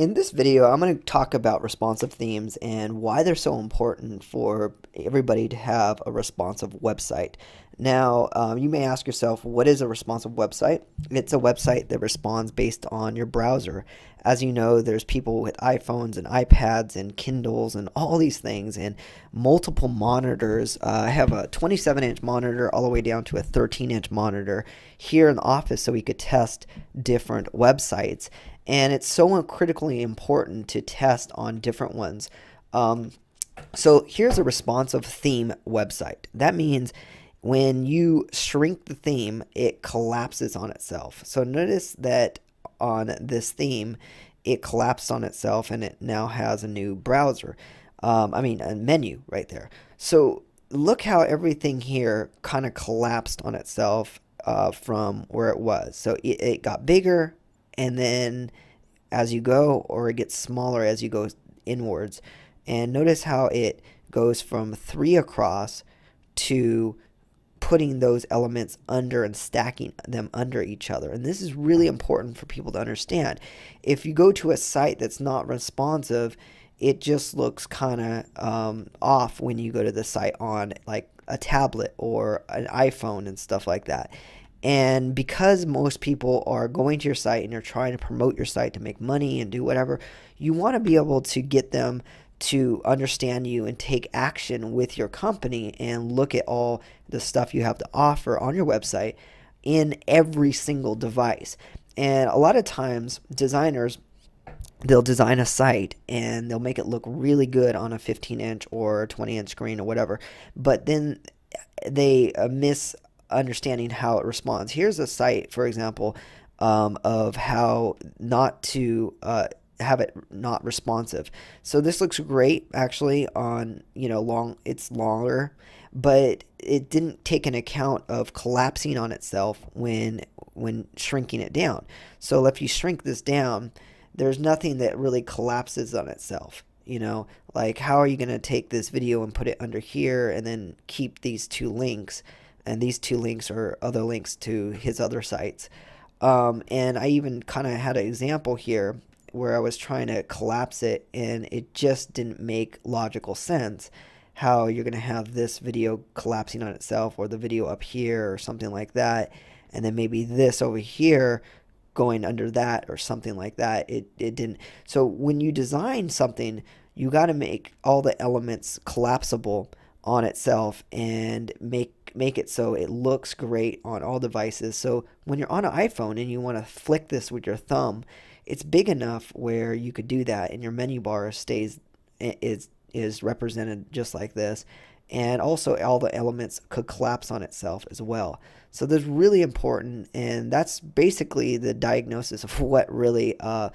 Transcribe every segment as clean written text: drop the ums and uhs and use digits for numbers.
In this video, I'm going to talk about responsive themes and why they're so important for everybody to have a responsive website. Now, you may ask yourself, what is a responsive website? It's a website that responds based on your browser. As you know, there's people with iPhones and iPads and Kindles and all these things and multiple monitors. I have a 27-inch monitor all the way down to a 13-inch monitor here in the office so we could test different websites. And it's so critically important to test on different ones. So here's a responsive theme website. That means when you shrink the theme, it collapses on itself. So notice that on this theme, it collapsed on itself and it now has a new browser. A menu right there. So look how everything here kind of collapsed on itself from where it was. So it got bigger, and then as you go, or it gets smaller as you go inwards. And notice how it goes from 3 across to putting those elements under and stacking them under each other. And this is really important for people to understand. If you go to a site that's not responsive, it just looks kind of off when you go to the site on like a tablet or an iPhone and stuff like that. And because most people are going to your site and you're trying to promote your site to make money and do whatever, you want to be able to get them to understand you and take action with your company and look at all the stuff you have to offer on your website in every single device. And a lot of times designers, they'll design a site and they'll make it look really good on a 15-inch or 20-inch screen or whatever, but then they miss understanding how it responds. Here's a site, for example, of how not to have it not responsive. So this looks great actually on, it's longer, but it didn't take an account of collapsing on itself when shrinking it down. So if you shrink this down, there's nothing that really collapses on itself. Like how are you going to take this video and put it under here and then keep these two links? And these two links are other links to his other sites. And I even kind of had an example here where I was trying to collapse it and it just didn't make logical sense how you're going to have this video collapsing on itself, or the video up here or something like that, and then maybe this over here going under that or something like that. It didn't. So when you design something, you got to make all the elements collapsible on itself and make it so it looks great on all devices. So when you're on an iPhone and you want to flick this with your thumb, it's big enough where you could do that, and your menu bar is represented just like this, and also all the elements could collapse on itself as well. So that's really important, and that's basically the diagnosis of what really a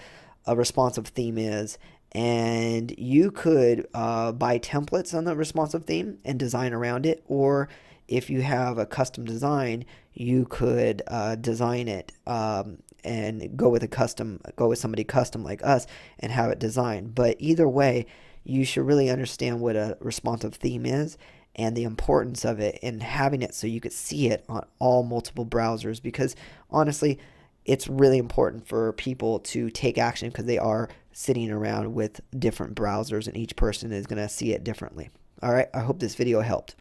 responsive theme is. And you could buy templates on the responsive theme and design around it, or if you have a custom design, you could design it and go with somebody custom like us and have it designed. But either way, you should really understand what a responsive theme is and the importance of it, and having it so you could see it on all multiple browsers, because honestly, it's really important for people to take action because they are sitting around with different browsers and each person is going to see it differently. All right, I hope this video helped.